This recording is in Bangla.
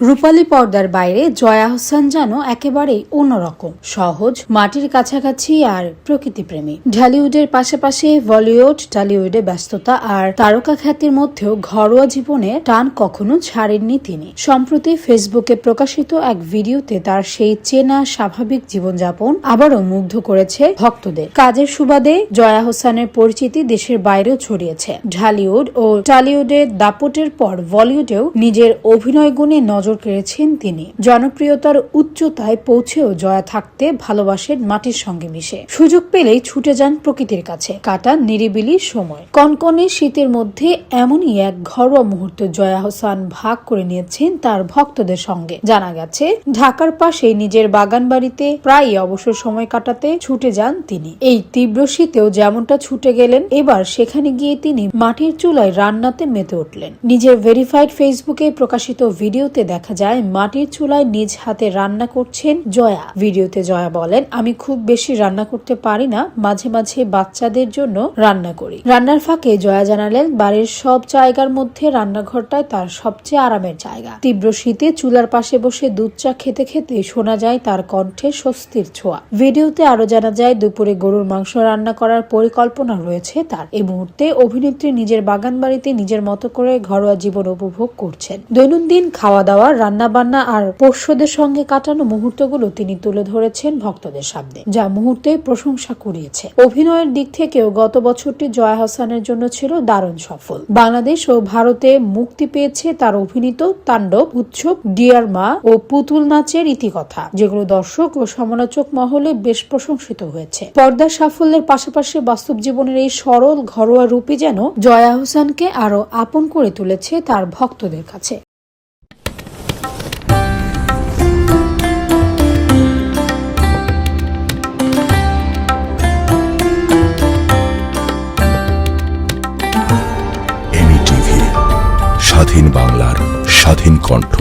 রূপালী পর্দার বাইরে জয়া আহসান যেন একেবারেই অন্যরকম, সহজ, মাটির কাছাকাছি আর প্রকৃতিপ্রেমী। ঢালিউডের পাশাপাশি বলিউড, টলিউডে ব্যস্ততা আর তারকা খ্যাতির মধ্যেও ঘরোয়া জীবনে টান কখনো ছাড়েননি তিনি। সম্প্রতি ফেসবুকে প্রকাশিত এক ভিডিওতে তার সেই চেনা স্বাভাবিক জীবনযাপন আবারও মুগ্ধ করেছে ভক্তদের। কাজের সুবাদে জয়া আহসানের পরিচিতি দেশের বাইরেও ছড়িয়েছে। ঢালিউড ও টলিউডের দাপটের পর বলিউডেও নিজের অভিনয় গুণে নজর কেড়েছেন তিনি। জনপ্রিয়তার উচ্চতায় পৌঁছেও জয়া থাকতে ভালোবাসেন মাটির সঙ্গে মিশে। সুযোগ পেলেই ছুটে যান প্রকৃতির কাছে, কাটান নিরিবিলি সময়। কনকনে শীতের মধ্যে এমনই এক ঘরোয়া মুহূর্ত জয়া আহসান ভাগ করে নিয়েছেন তার ভক্তদের সঙ্গে। জানা গেছে, ঢাকার পাশে নিজের বাগান বাড়িতে প্রায়ই অবসর সময় কাটাতে ছুটে যান তিনি। এই তীব্র শীতেও যেমনটা ছুটে গেলেন, এবার সেখানে গিয়ে তিনি মাটির চুলায় রান্নাতে মেতে উঠলেন। নিজের ভেরিফাইড ফেসবুকে প্রকাশিত ভিডিওতে দেখা যায় মাটির চুলায় নিজ হাতে রান্না করছেন জয়া। ভিডিওতে জয়া বলেন, আমি খুব বেশি রান্না করতে পারি না, মাঝে মাঝে বাচ্চাদের জন্য রান্না করি। রান্নার ফাঁকে জয়া জানালেন, বাড়ির সব জায়গার মধ্যে রান্নাঘরটাই তার সবচেয়ে আরামের জায়গা। তীব্র শীতে চুলার পাশে বসে দুধ চা খেতে খেতে শোনা যায় তার কণ্ঠে স্বস্তির ছোঁয়া। ভিডিওতে আরো জানা যায়, দুপুরে গরুর মাংস রান্না করার পরিকল্পনা রয়েছে তার। এই মুহূর্তে অভিনেত্রী নিজের বাগান বাড়িতে নিজের মতো করে ঘরোয়া জীবন উপভোগ করছেন। দৈনন্দিন খাওয়া দাওয়া, রান্না বান্না আর পোষ্যদের সঙ্গে কাটানো মুহূর্তগুলো তিনি তুলে ধরেছেন ভক্তদের সামনে, যা মুহূর্তে প্রশংসা কুড়িয়েছে। অভিনয়ের দিক থেকেও গত বছরটি জয়া আহসানের জন্য ছিল দারুণ সফল। বাংলাদেশ ও ভারতে মুক্তি পেয়েছে তার অভিনীত তাণ্ডব, উৎসব, ডিয়ার মা ও পুতুল নাচের ইতিকথা, যেগুলো দর্শক ও সমালোচক মহলে বেশ প্রশংসিত হয়েছে। পর্দার সাফল্যের পাশাপাশি বাস্তব জীবনের এই সরল ঘরোয়া রূপই যেন জয়া আহসানকে আরো আপন করে তুলেছে তার ভক্তদের কাছে। স্বাধীন বাংলার স্বাধীন কণ্ঠ।